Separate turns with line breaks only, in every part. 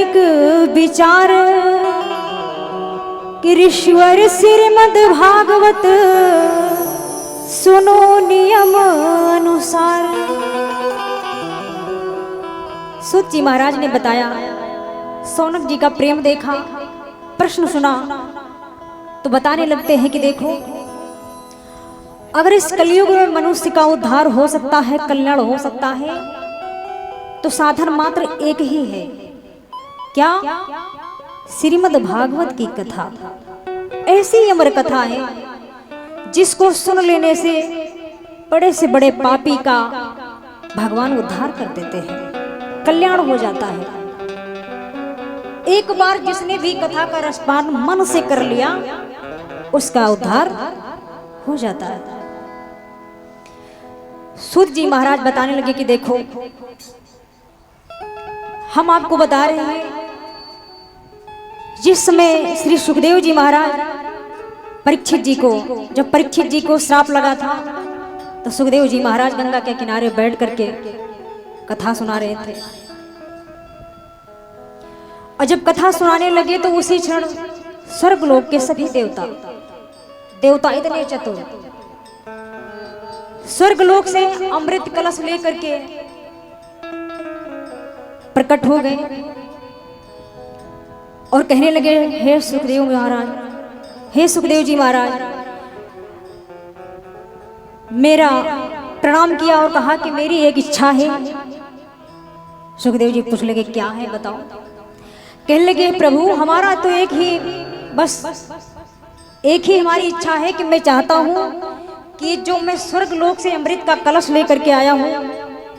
धार्मिक विचार कि ऋषिवर श्रीमद् भागवत सुनो नियम अनुसार। सूत जी महाराज ने बताया, सौनक जी का प्रेम देखा, प्रश्न सुना तो बताने लगते हैं कि देखो, अगर इस कलयुग में मनुष्य का उद्धार हो सकता है, कल्याण हो सकता है, तो साधन मात्र एक ही है। क्या? श्रीमद् भागवत की कथा। ऐसी अमर कथा है जिसको सुन लेने से बड़े से बड़े पापी का भगवान उद्धार कर देते हैं, कल्याण हो जाता है। एक बार जिसने भी कथा का रसपान मन से कर लिया, उसका उद्धार हो जाता है। सूत जी महाराज बताने लगे कि देखो, हम आपको बता रहे हैं, जिस समय श्री सुखदेव जी महाराज परीक्षित जी को, जब परीक्षित जी को श्राप लगा था, तो सुखदेव जी महाराज गंगा के किनारे बैठ करके कथा सुना रहे थे। और जब कथा सुनाने लगे तो उसी क्षण स्वर्गलोक के सभी देवता इतने चतुर, स्वर्गलोक से अमृत कलश लेकर के प्रकट हो गए और कहने लगे, हे सुखदेव महाराज, हे सुखदेव जी महाराज, मेरा प्रणाम किया और कहा कि मेरी एक इच्छा है। सुखदेव जी पूछ लगे, क्या है बताओ। कहने लगे, प्रभु हमारा तो एक ही हमारी इच्छा है कि मैं चाहता हूँ कि जो मैं स्वर्ग लोक से अमृत का कलश लेकर के आया हूँ,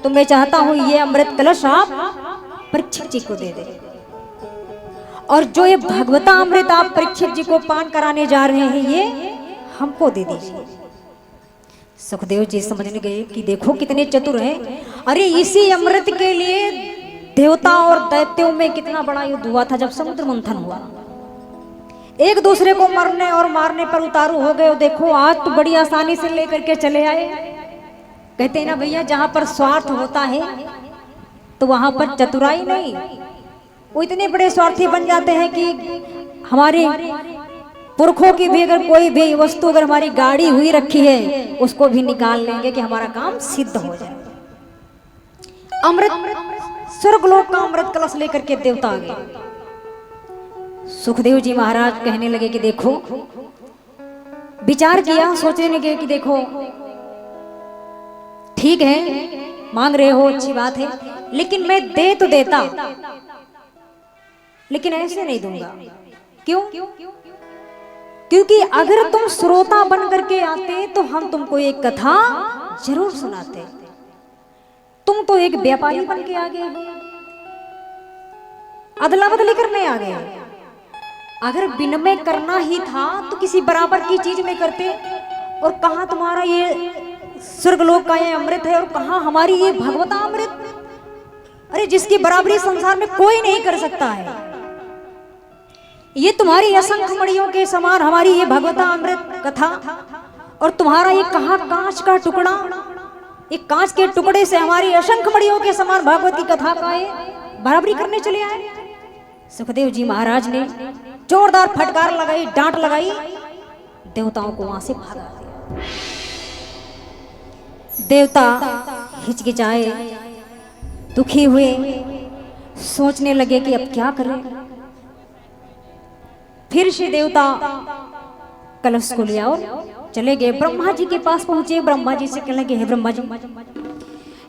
तो मैं चाहता हूँ ये अमृत कलश आप परीक्षित जी को दे दे, और जो ये भगवता अमृत आप परीक्षित जी को पान कराने जा रहे हैं, ये हमको दे दीजिए। सुखदेव जी समझने गए कि देखो कितने चतुर हैं। अरे इसी अमृत के लिए देवता और दैत्यों में कितना बड़ा युद्ध हुआ था। जब समुद्र मंथन हुआ, एक दूसरे को मरने और मारने पर उतारू हो गए। देखो आज तो बड़ी आसानी से लेकर के चले आए। कहते हैं ना भैया, जहां पर स्वार्थ होता है तो वहां पर चतुराई नहीं। वो इतने बड़े स्वार्थी बन जाते हैं कि हमारे पुरखों की भी अगर कोई भी वस्तु, अगर हमारी गाड़ी हुई रखी है, उसको भी निकाल लेंगे कि हमारा काम सिद्ध हो जाए। अमृत, स्वर्गलोक का अमृत कलश लेकर के देवता आ गए। सुखदेव जी महाराज कहने लगे कि देखो, विचार किया, सोचने लगे कि देखो ठीक है, मांग रहे हो, अच्छी बात है, लेकिन मैं दे तो देता, लेकिन ऐसे नहीं दूंगा। क्यों? क्योंकि अगर तुम श्रोता बन करके आते तो हम तुमको एक कथा जरूर सुनाते। तुम तो एक व्यापारी बन के आ गए, अदला बदली करने आ गए। अगर विनिमय करना ही था तो किसी बराबर की चीज में करते। और कहां तुम्हारा ये स्वर्गलोक का ये अमृत है और कहां हमारी ये भगवता अमृत। अरे जिसकी बराबरी संसार में कोई नहीं कर सकता है। ये तुम्हारी असंख्य मणियों के समान हमारी ये भगवता अमृत कथा, और तुम्हारा ये कहां कांच का टुकड़ा, एक कांच के टुकड़े से हमारी असंख्य मणियों के समान भगवती कथा का ये बराबरी करने चले आए। सुखदेव जी महाराज ने जोरदार फटकार लगाई, डांट लगाई, देवताओं को वहां से भगा दिया। देवता हिचकिचाए, दुखी हुए, सोचने लगे कि अब क्या करें। फिर से देवता कलश को लिया और चले गए। ब्रह्मा जी के पास पहुंचे, ब्रह्मा जी से कहने लगे, हे ब्रह्मा जी,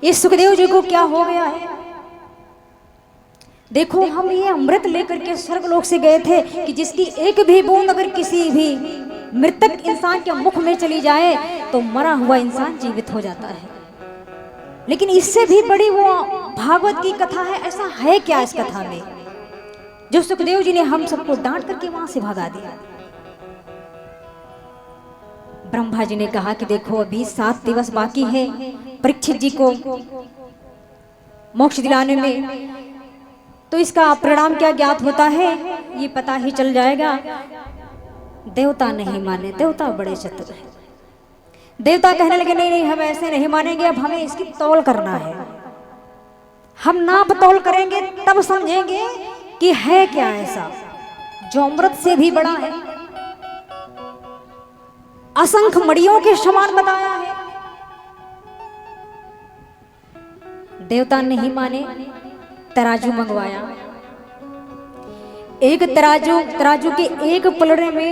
ये सुखदेव जी को क्या हो गया है? देखो हम ये अमृत लेकर के स्वर्गलोक से गए थे कि जिसकी एक भी बूंद अगर किसी भी मृतक इंसान के मुख में चली जाए तो मरा हुआ इंसान जीवित हो जाता है। लेकिन इससे भी बड़ी वो भागवत की कथा है। ऐसा है क्या इस कथा में जो सुखदेव जी ने हम सबको डांट करके वहां से भगा दिया? ब्रह्मा जी ने कहा कि देखो अभी 7 दिवस बाकी है परीक्षित जी को मोक्ष दिलाने में, तो इसका परिणाम क्या ज्ञात होता है ये पता ही चल जाएगा। देवता नहीं माने, देवता बड़े चतुर हैं। देवता कहने लगे नहीं नहीं हम ऐसे नहीं मानेंगे, अब हमें इसकी तौल करना है। हम नाप तौल करेंगे तब समझेंगे कि है क्या ऐसा जो अमृत से भी बड़ा है, असंख्य मड़ियों के समान बताया है। देवता नहीं माने, तराजू मंगवाया। एक तराजू के एक पलड़े में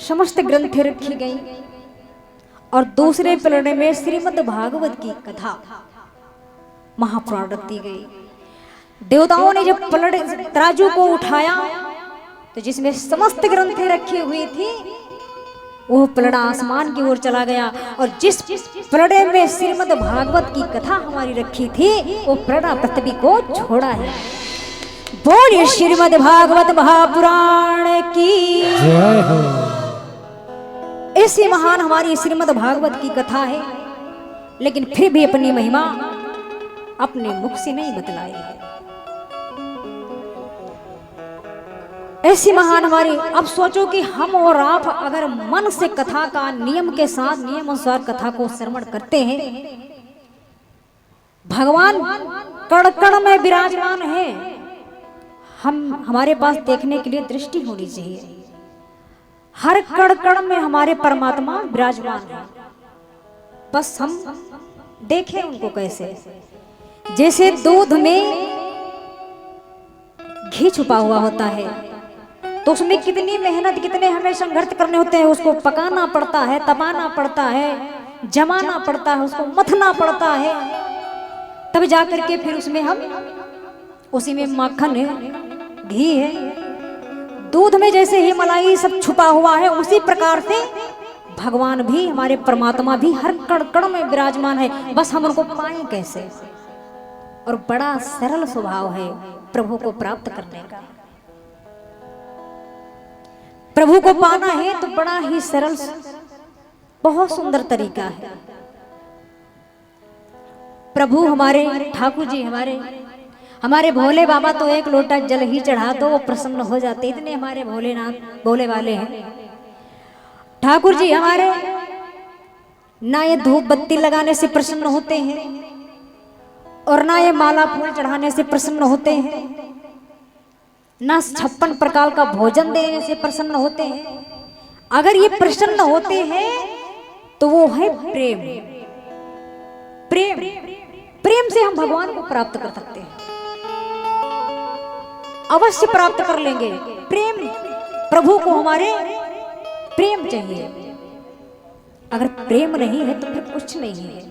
समस्त ग्रंथें रखी गई और दूसरे पलड़े में श्रीमद् भागवत की कथा महापुराण रख दी गई। देवताओं ने जब तराजू को उठाया तो जिसमें समस्त ग्रंथें रखी हुई थी वो पलड़ा आसमान की ओर चला गया, और जिस पलड़े में श्रीमद् भागवत की कथा हमारी रखी थी वो पलड़ा पृथ्वी को छोड़ा है। बोलिए श्रीमद् भागवत महापुराण की जय हो। ऐसी महान हमारी श्रीमद् भागवत की कथा है, लेकिन फिर भी अपनी महिमा अपने मुख से नहीं बतलाई है। ऐसी महान हमारी, अब सोचो कि हम और आप अगर मन से कथा का नियम के साथ नियम अनुसार कथा को श्रवण करते हैं, भगवान कण कण में विराजमान है। हमारे पास देखने के लिए दृष्टि होनी चाहिए। हर कण कण में हमारे परमात्मा विराजमान है, बस हम देखें उनको कैसे। जैसे दूध में घी छुपा हुआ होता है तो उसमें कितनी मेहनत, कितने हमें संघर्ष करने होते हैं। उसको पकाना पड़ता है, तपाना पड़ता है, जमाना पड़ता है, उसको मथना पड़ता है, तब जाकर के फिर उसमें हम उसी में माखन है, घी है, दूध में जैसे ही मलाई सब छुपा हुआ है, उसी प्रकार से भगवान भी, हमारे परमात्मा भी हर कण कण में विराजमान है। बस हम उनको पाएं कैसे। और बड़ा सरल स्वभाव है प्रभु को प्राप्त करने का। प्रभु को पाना है तो बड़ा ही सरल, बहुत सुंदर तरीका है। प्रभु हमारे ठाकुर जी, हमारे भोले बाबा तो एक लोटा जल ही चढ़ा तो वो प्रसन्न हो जाते, इतने हमारे भोलेनाथ भोले वाले हैं। ठाकुर जी हमारे ना ये धूप बत्ती लगाने से प्रसन्न होते हैं और ना ये माला फूल चढ़ाने से प्रसन्न होते हैं, ना 56 प्रकार का भोजन देने से प्रसन्न होते हैं। अगर ये प्रसन्न होते हैं तो वो है प्रेम। प्रेम प्रेम से हम भगवान को प्राप्त कर सकते हैं, अवश्य प्राप्त कर लेंगे। प्रेम, प्रभु को हमारे प्रेम चाहिए। अगर प्रेम नहीं है तो फिर कुछ नहीं है।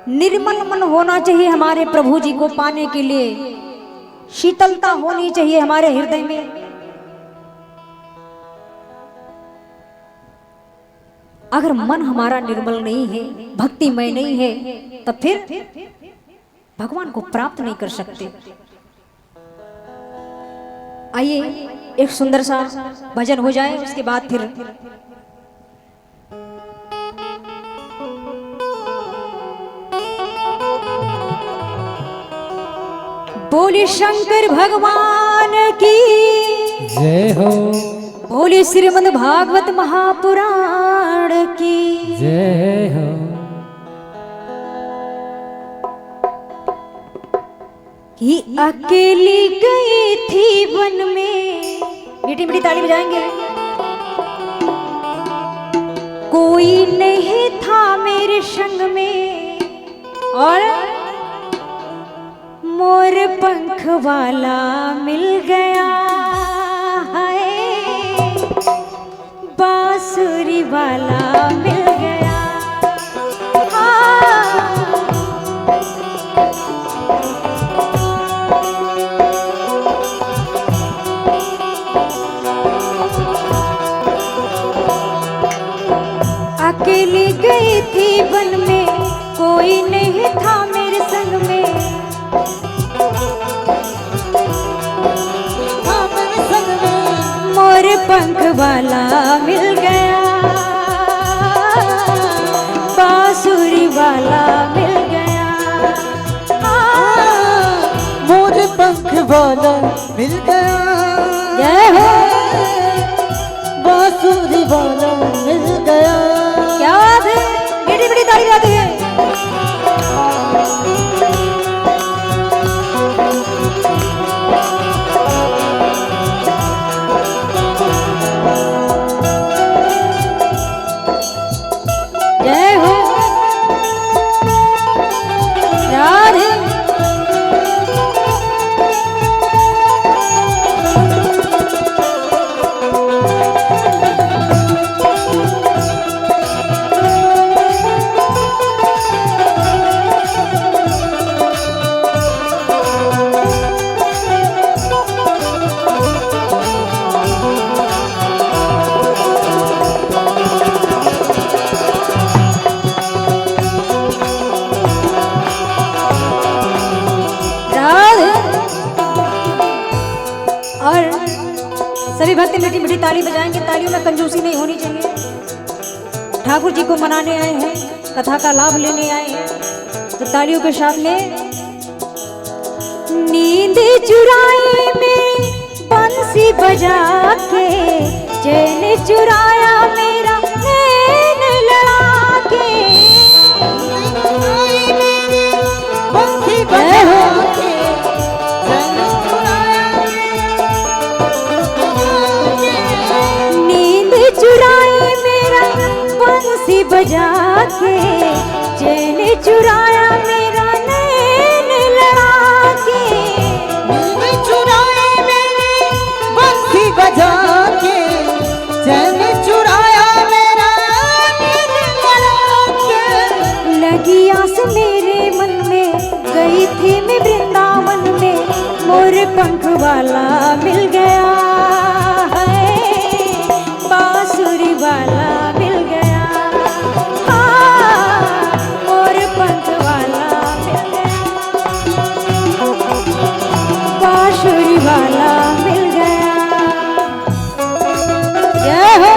निर्मल मन होना चाहिए हमारे प्रभु जी को पाने के लिए, शीतलता होनी चाहिए हमारे हृदय में। अगर मन हमारा निर्मल नहीं है, भक्तिमय नहीं है, तो फिर भगवान को प्राप्त नहीं कर सकते। आइए एक सुंदर सा भजन हो जाए, उसके बाद फिर बोले शंकर भगवान की जय हो, बोले श्रीमद् भागवत महापुराण की जय हो। कि अकेली गई थी वन में, मीठी मीठी ताली बजाएंगे। कोई नहीं था मेरे संग में और मोर पंख वाला मिल गया है, बांसुरी वाला मिल गया। अकेली गई थी वन में, कोई नहीं था मेरे संग में, मोर पंख वाला मिल गया, बांसुरी वाला मिल गया।
मोर पंख वाला मिल गया,
जय हो,
बांसुरी वाला मिल गया।
क्या बात है, मीठी मीठी ताली बजाते हैं। सभी भक्त मीठी मीठी ताली बजाएंगे। तालियों में कंजूसी नहीं होनी चाहिए। ठाकुर जी को मनाने आए हैं, कथा का लाभ लेने आए हैं, तो तालियों के साथ में नींद चुराए में बंसी बजा के, चैन चुराया मेरा नैन लड़ा के,
बंसी बजा के
नींद चुराए मेरा बंसी बजा के, चैन चुराया मेरा नैन लड़ा के,
नींद चुराए मेरे बंसी बजा के, चैन चुराया मेरा नैन लड़ा के।
लगी आस मेरे मन में, गई थी मैं वृंदावन में, मोर पंख वाला मिल गया है, बांसुरी वाला मिल गया, हाँ, मोर पंख वाला मिल गया, बांसुरी वाला मिल गया। जय हो।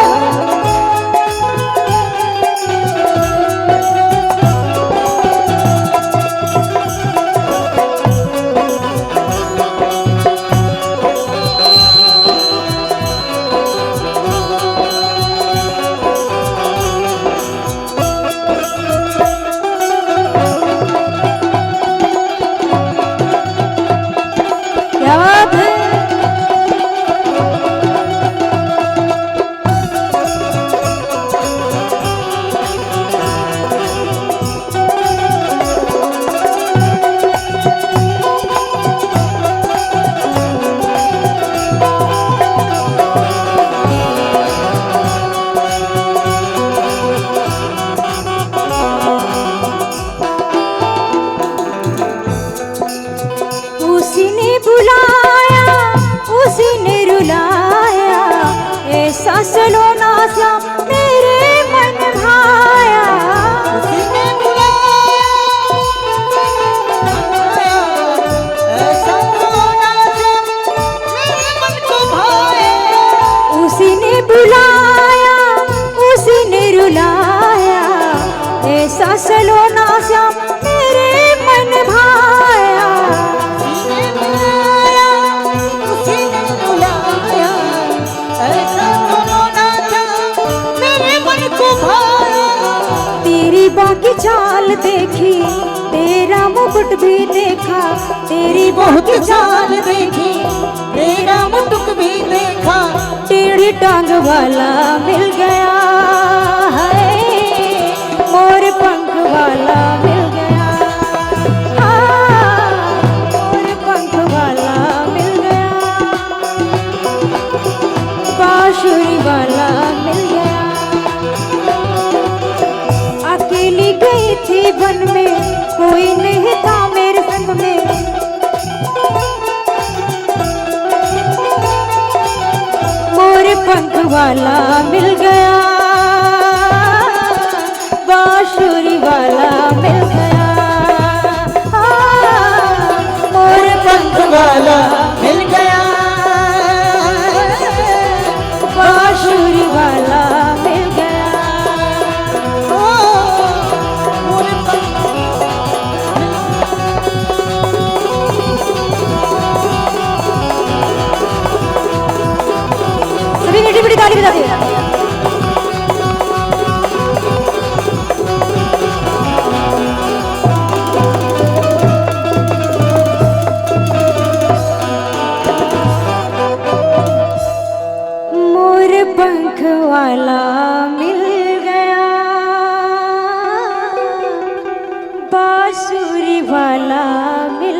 क्या बात है। उसी ने बुलाया, उसी ने रुलाया, ऐसा सलोना सा मेरे मन भाया।
उसने बुलाया, ऐसा रोना सा मेरे मन को भाया।
उसी ने बुलाया, उसी ने रुलाया, ऐसा सलोना सा मेरे मन भाया।
उसने बुलाया, उसने रुलाया, ऐसा रोना सा मेरे मन को भाया।
तेरी बाकी चाल देखी, तेरा मुकुट भी देखा, तेरी
बहुत
बाकी
चाल देखी, तेरा मुटुक भी देखा।
टेढ़ी टांग वाला मिल गया है, मोर पंख वाला मिल गया, हाँ, मोर पंख वाला मिल गया, बांसुरी वाला मिल गया। अकेली गई थी वन में, कोई नहीं था मेरे संग में, मोर पंख वाला मिल गया, बांसुरी वाला मिल गया, हाँ, मोर पंख वाला
मिल गया,
बांसुरी वाला मिल गया।
ओ, मोरे पंख
सभी मीठी मीठी ताली बजा दिए। मोर पंख वाला मिल गया, बांसुरी वाला मिल